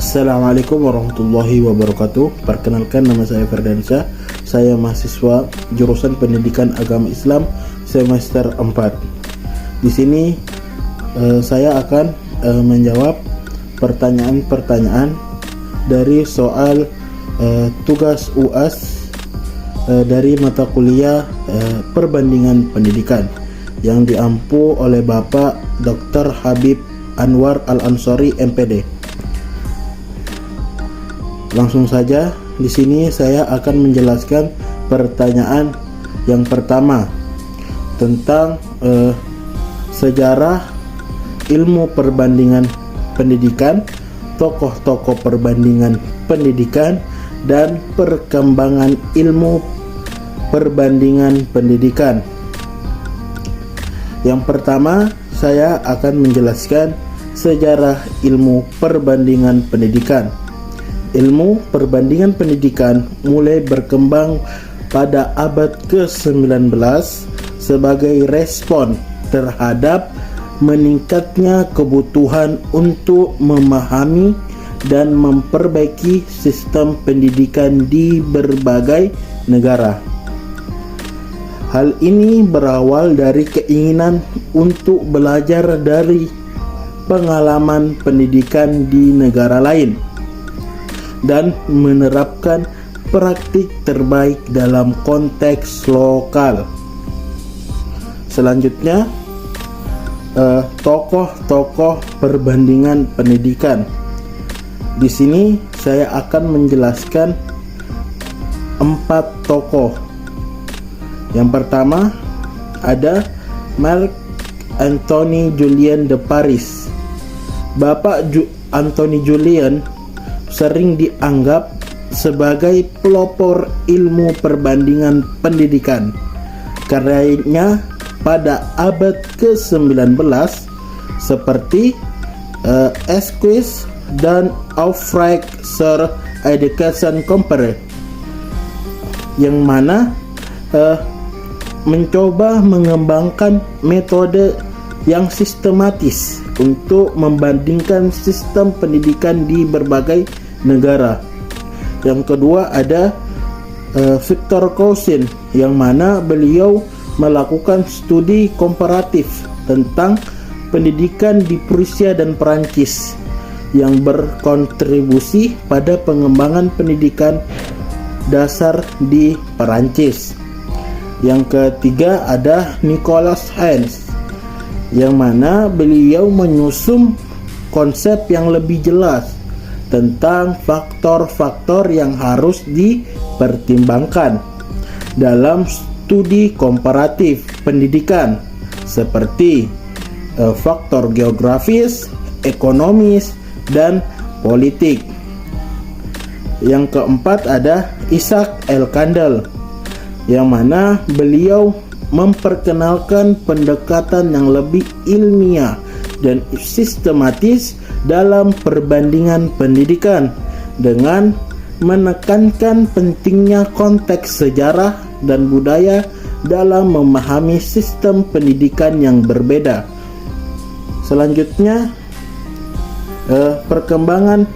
Assalamualaikum warahmatullahi wabarakatuh. Perkenalkan, nama saya Ferdansyah. Saya mahasiswa jurusan Pendidikan Agama Islam semester 4. Di sini saya akan menjawab pertanyaan-pertanyaan dari soal tugas UAS dari mata kuliah perbandingan pendidikan yang diampu oleh Bapak Dr. Habib Anwar Al-Ansori MPD. Langsung saja, di sini saya akan menjelaskan pertanyaan yang pertama tentang sejarah ilmu perbandingan pendidikan, tokoh-tokoh perbandingan pendidikan, dan perkembangan ilmu perbandingan pendidikan. Yang pertama, saya akan menjelaskan sejarah ilmu perbandingan pendidikan. Ilmu perbandingan pendidikan mulai berkembang pada abad ke-19 sebagai respon terhadap meningkatnya kebutuhan untuk memahami dan memperbaiki sistem pendidikan di berbagai negara. Hal ini berawal dari keinginan untuk belajar dari pengalaman pendidikan di negara lain dan menerapkan praktik terbaik dalam konteks lokal. Selanjutnya, tokoh-tokoh perbandingan pendidikan. Di sini saya akan menjelaskan 4 tokoh. Yang pertama ada Marc Anthony Julien de Paris. Bapak Anthony Julien sering dianggap sebagai pelopor ilmu perbandingan pendidikan. Karyanya pada abad ke-19 seperti Esquisse dan Aufrecht sur Education Compare, yang mana mencoba mengembangkan metode yang sistematis untuk membandingkan sistem pendidikan di berbagai negara. Yang kedua ada Victor Cousin, yang mana beliau melakukan studi komparatif tentang pendidikan di Prusia dan Perancis yang berkontribusi pada pengembangan pendidikan dasar di Perancis. Yang ketiga ada Nicolas Heinz, yang mana beliau menyusun konsep yang lebih jelas tentang faktor-faktor yang harus dipertimbangkan dalam studi komparatif pendidikan, seperti faktor geografis, ekonomis, dan politik. Yang keempat ada Isaac L. Kandel, yang mana beliau memperkenalkan pendekatan yang lebih ilmiah dan sistematis dalam perbandingan pendidikan dengan menekankan pentingnya konteks sejarah dan budaya dalam memahami sistem pendidikan yang berbeda. Selanjutnya, perkembangan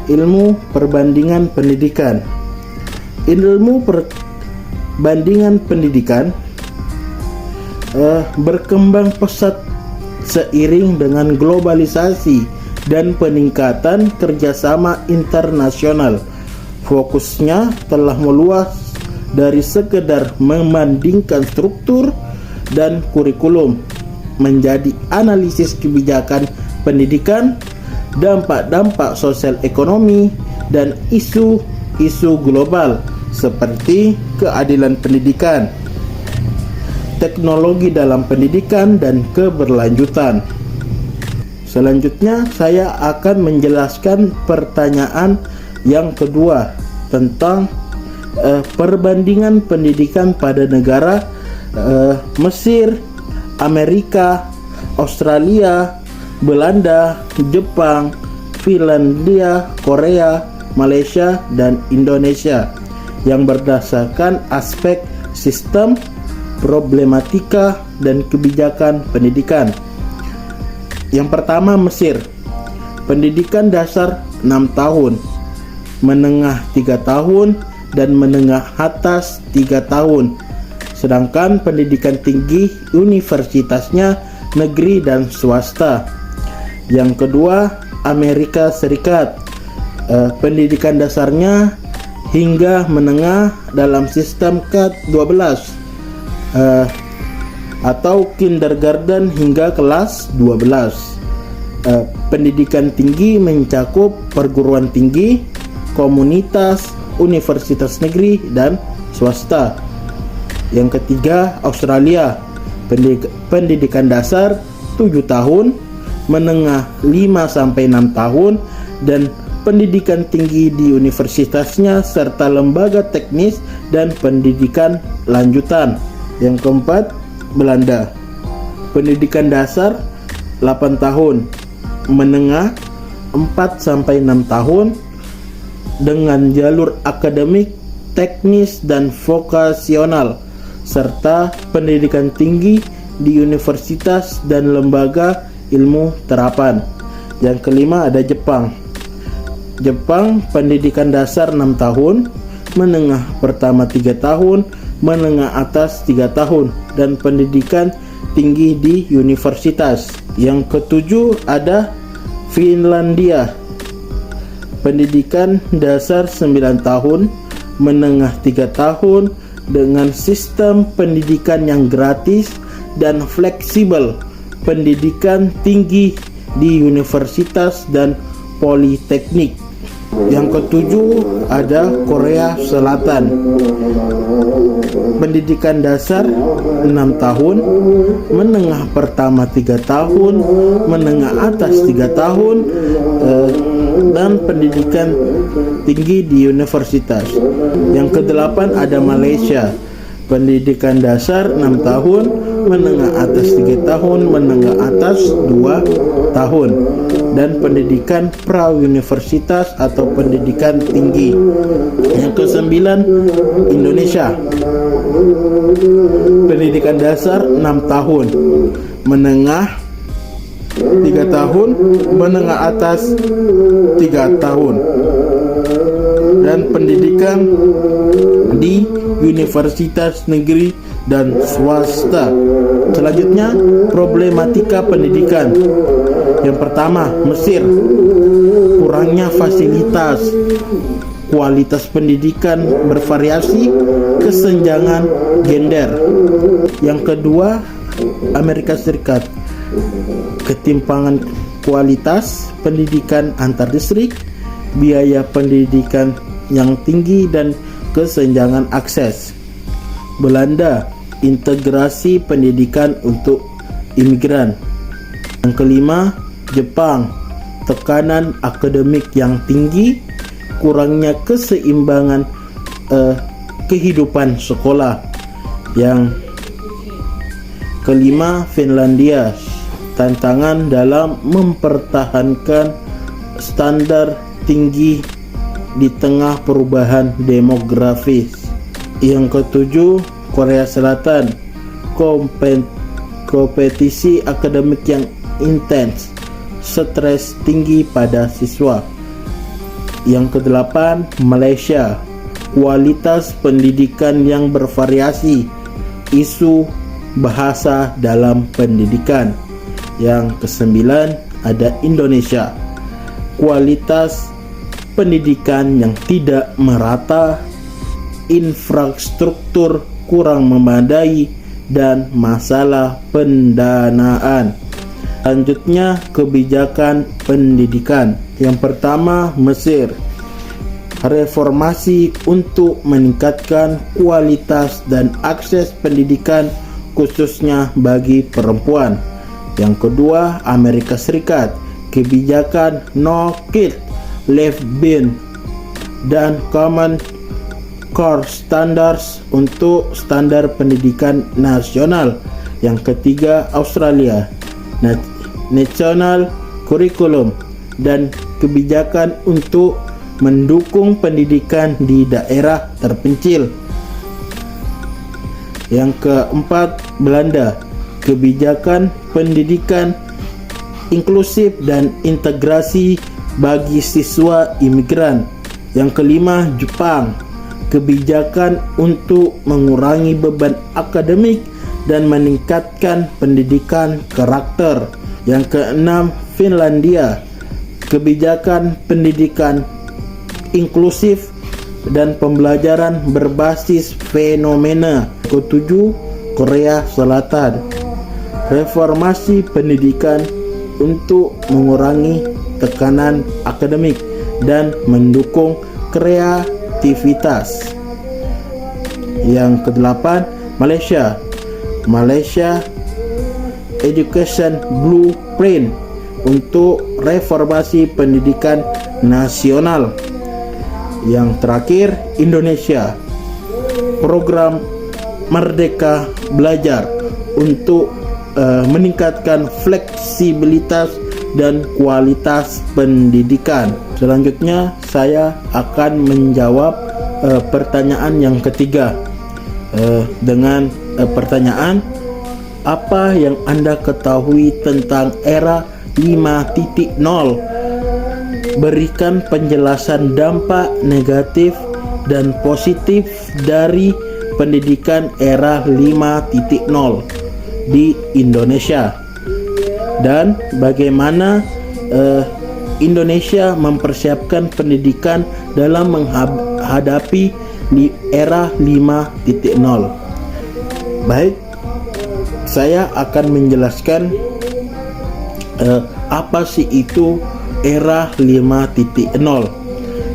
ilmu perbandingan pendidikan. Ilmu perbandingan pendidikan berkembang pesat seiring dengan globalisasi dan peningkatan kerjasama internasional. Fokusnya telah meluas dari sekedar membandingkan struktur dan kurikulum menjadi analisis kebijakan pendidikan, dampak-dampak sosial ekonomi, dan isu-isu global seperti keadilan pendidikan, teknologi dalam pendidikan, dan keberlanjutan. Selanjutnya saya akan menjelaskan pertanyaan yang kedua tentang perbandingan pendidikan pada negara Mesir, Amerika, Australia, Belanda, Jepang, Finlandia, Korea, Malaysia, dan Indonesia yang berdasarkan aspek sistem, problematika, dan kebijakan pendidikan. Yang pertama, Mesir. Pendidikan dasar 6 tahun, menengah 3 tahun, dan menengah atas 3 tahun. Sedangkan pendidikan tinggi universitasnya negeri dan swasta. Yang kedua, Amerika Serikat. Pendidikan dasarnya hingga menengah dalam sistem K-12 atau kindergarten hingga kelas 12. Pendidikan tinggi mencakup perguruan tinggi, komunitas, universitas negeri, dan swasta. Yang ketiga, Australia. Pendidikan dasar 7 tahun, menengah 5-6 tahun, dan pendidikan tinggi di universitasnya serta lembaga teknis dan pendidikan lanjutan. Yang keempat, Belanda. Pendidikan dasar 8 tahun, menengah 4-6 tahun, dengan jalur akademik, teknis, dan vokasional, serta pendidikan tinggi di universitas dan lembaga ilmu terapan. Yang kelima ada Jepang. Jepang pendidikan dasar 6 tahun, menengah pertama 3 tahun, menengah atas 3 tahun, dan pendidikan tinggi di universitas. Yang ketujuh ada Finlandia. Pendidikan dasar 9 tahun, menengah 3 tahun, dengan sistem pendidikan yang gratis dan fleksibel, pendidikan tinggi di universitas dan politeknik. Yang ketujuh ada Korea Selatan. Pendidikan dasar 6 tahun, menengah pertama 3 tahun, menengah atas 3 tahun, dan pendidikan tinggi di universitas. Yang kedelapan ada Malaysia. Pendidikan dasar 6 tahun, menengah atas 3 tahun, menengah atas 2 tahun, dan pendidikan pra-universitas atau pendidikan tinggi. Yang kesembilan, Indonesia. Pendidikan dasar 6 tahun, menengah 3 tahun, menengah atas 3 tahun, dan pendidikan di universitas negeri dan swasta. Selanjutnya, problematika pendidikan. Yang pertama, Mesir. Kurangnya fasilitas, kualitas pendidikan bervariasi, kesenjangan gender. Yang kedua, Amerika Serikat. Ketimpangan kualitas pendidikan antar distrik, biaya pendidikan yang tinggi, dan kesenjangan akses. Belanda, integrasi pendidikan untuk imigran. Yang kelima, Jepang, tekanan akademik yang tinggi, kurangnya keseimbangan kehidupan sekolah. Yang kelima, Finlandia, tantangan dalam mempertahankan standar tinggi di tengah perubahan demografis. Yang ketujuh, Korea Selatan, kompetisi akademik yang intens, stres tinggi pada siswa. Yang kedelapan, Malaysia, kualitas pendidikan yang bervariasi, isu bahasa dalam pendidikan. Yang kesembilan ada Indonesia, kualitas pendidikan yang tidak merata, infrastruktur kurang memadai, dan masalah pendanaan. Selanjutnya, kebijakan pendidikan. Yang pertama, Mesir. Reformasi untuk meningkatkan kualitas dan akses pendidikan khususnya bagi perempuan. Yang kedua, Amerika Serikat. Kebijakan No Kid Left Behind dan Common Core Standards untuk standar pendidikan nasional. Yang ketiga, Australia. National Curriculum dan kebijakan untuk mendukung pendidikan di daerah terpencil. Yang keempat, Belanda. Kebijakan pendidikan inklusif dan integrasi bagi siswa imigran. Yang kelima, Jepang, kebijakan untuk mengurangi beban akademik dan meningkatkan pendidikan karakter. Yang keenam, Finlandia, kebijakan pendidikan inklusif dan pembelajaran berbasis fenomena. Ketujuh, Korea Selatan, reformasi pendidikan untuk mengurangi tekanan akademik dan mendukung kreativitas. Yang kedelapan, Malaysia, Education Blueprint untuk reformasi pendidikan nasional. Yang terakhir, Indonesia, program Merdeka Belajar untuk meningkatkan fleksibilitas dan kualitas pendidikan. Selanjutnya saya akan menjawab pertanyaan yang ketiga dengan pertanyaan, apa yang Anda ketahui tentang era 5.0? Berikan penjelasan dampak negatif dan positif dari pendidikan era 5.0 di Indonesia, dan bagaimana Indonesia mempersiapkan pendidikan dalam menghadapi era 5.0. Baik, saya akan menjelaskan apa sih itu era 5.0.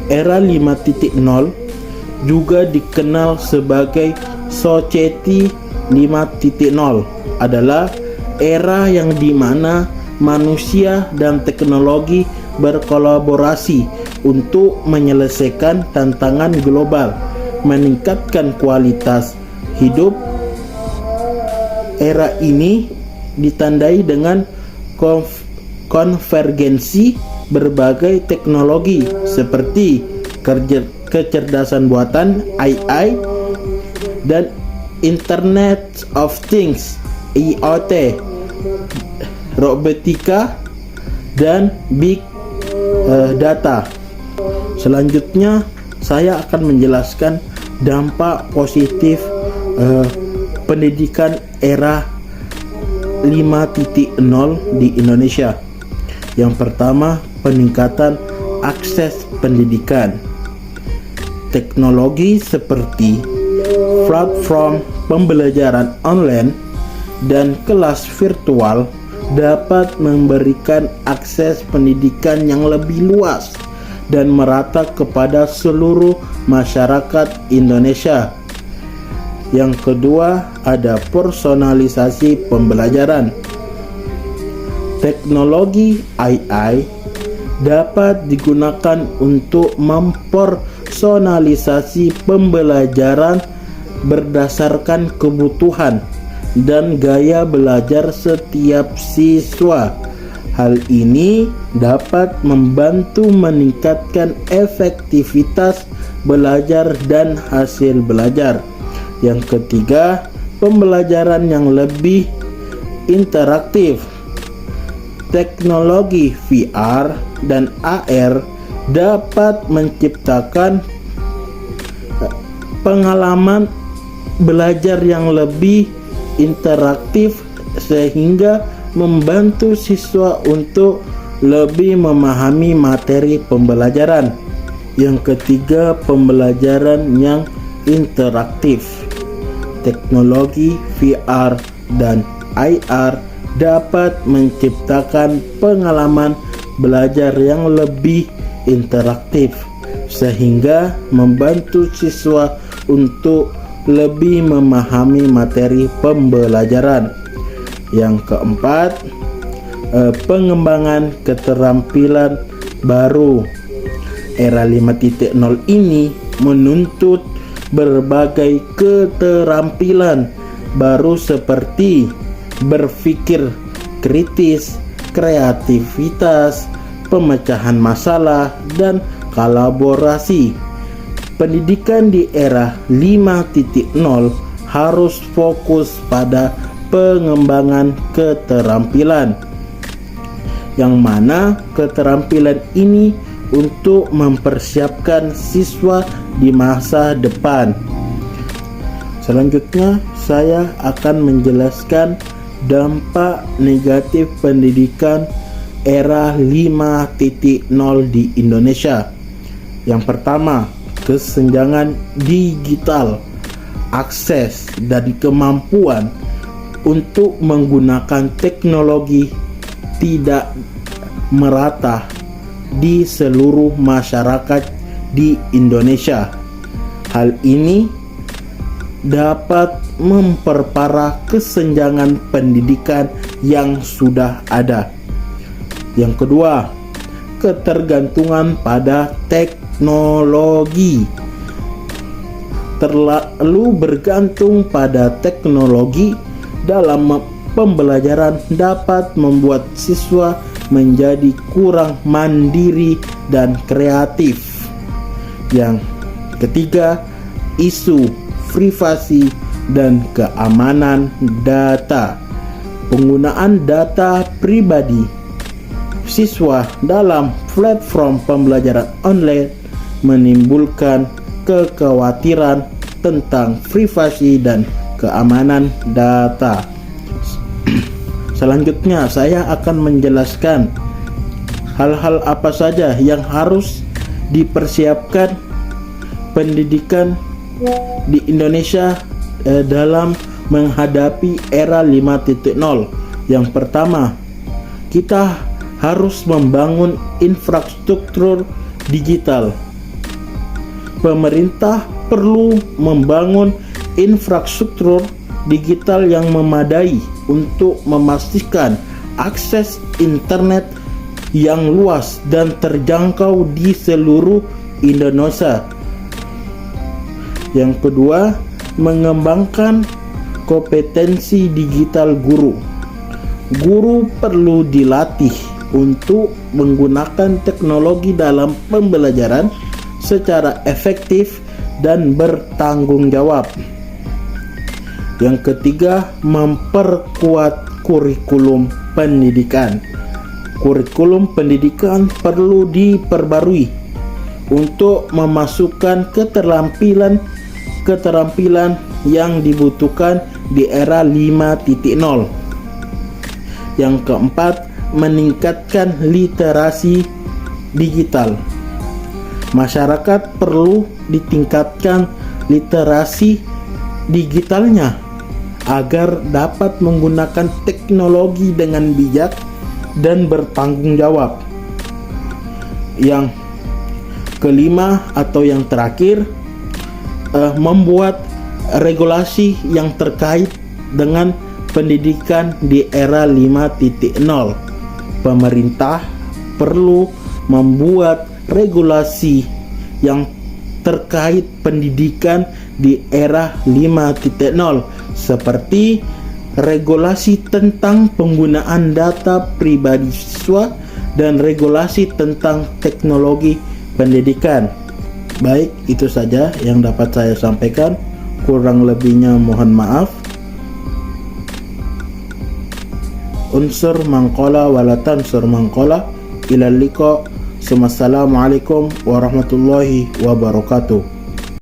Era 5.0 juga dikenal sebagai Society 5.0 adalah era yang dimana manusia dan teknologi berkolaborasi untuk menyelesaikan tantangan global, meningkatkan kualitas hidup. Era ini ditandai dengan konvergensi berbagai teknologi seperti kecerdasan buatan AI dan Internet of Things IoT, robotika, dan big data. Selanjutnya saya akan menjelaskan dampak positif pendidikan era 5.0 di Indonesia. Yang pertama, peningkatan akses pendidikan. Teknologi seperti platform pembelajaran online dan kelas virtual dapat memberikan akses pendidikan yang lebih luas dan merata kepada seluruh masyarakat Indonesia. Yang kedua, ada personalisasi pembelajaran. Teknologi AI dapat digunakan untuk mempersonalisasi pembelajaran berdasarkan kebutuhan dan gaya belajar setiap siswa. Hal ini dapat membantu meningkatkan efektivitas belajar dan hasil belajar. Yang ketiga, pembelajaran yang lebih interaktif. Teknologi VR dan AR dapat menciptakan pengalaman belajar yang lebih interaktif sehingga membantu siswa untuk lebih memahami materi pembelajaran. Yang ketiga, pembelajaran yang interaktif. Teknologi VR dan AR dapat menciptakan pengalaman belajar yang lebih interaktif sehingga membantu siswa untuk lebih memahami materi pembelajaran. Yang keempat, pengembangan keterampilan baru. Era 5.0 ini menuntut berbagai keterampilan baru seperti berpikir kritis, kreativitas, pemecahan masalah, dan kolaborasi. Pendidikan di era 5.0 harus fokus pada pengembangan keterampilan. yang mana keterampilan ini untuk mempersiapkan siswa di masa depan. Selanjutnya, saya akan menjelaskan dampak negatif pendidikan era 5.0 di Indonesia. Yang pertama, kesenjangan digital, akses dan kemampuan untuk menggunakan teknologi tidak merata di seluruh masyarakat di Indonesia. Hal ini dapat memperparah kesenjangan pendidikan yang sudah ada. Yang kedua, ketergantungan pada teknologi. Terlalu bergantung pada teknologi dalam pembelajaran dapat membuat siswa menjadi kurang mandiri dan kreatif. Yang ketiga, isu privasi dan keamanan data. Penggunaan data pribadi siswa dalam platform pembelajaran online menimbulkan kekhawatiran tentang privasi dan keamanan data. Selanjutnya, saya akan menjelaskan hal-hal apa saja yang harus dipersiapkan pendidikan di Indonesia dalam menghadapi era 5.0. Yang pertama, kita harus membangun infrastruktur digital. Pemerintah perlu membangun infrastruktur digital yang memadai untuk memastikan akses internet yang luas dan terjangkau di seluruh Indonesia. Yang kedua, mengembangkan kompetensi digital guru. Guru perlu dilatih untuk menggunakan teknologi dalam pembelajaran secara efektif dan bertanggung jawab. Yang ketiga, memperkuat kurikulum pendidikan. Kurikulum pendidikan perlu diperbarui untuk memasukkan keterampilan yang dibutuhkan di era 5.0. Yang keempat, meningkatkan literasi digital. Masyarakat perlu ditingkatkan literasi digitalnya agar dapat menggunakan teknologi dengan bijak dan bertanggung jawab. Yang kelima atau yang terakhir, membuat regulasi yang terkait dengan pendidikan di era 5.0. Pemerintah perlu membuat regulasi yang terkait pendidikan di era 5.0 seperti regulasi tentang penggunaan data pribadi siswa dan regulasi tentang teknologi pendidikan. Baik, itu saja yang dapat saya sampaikan. Kurang lebihnya mohon maaf. Unsur mangqala wala tansur mangqala. Ilal liqa. Assalamualaikum warahmatullahi wabarakatuh.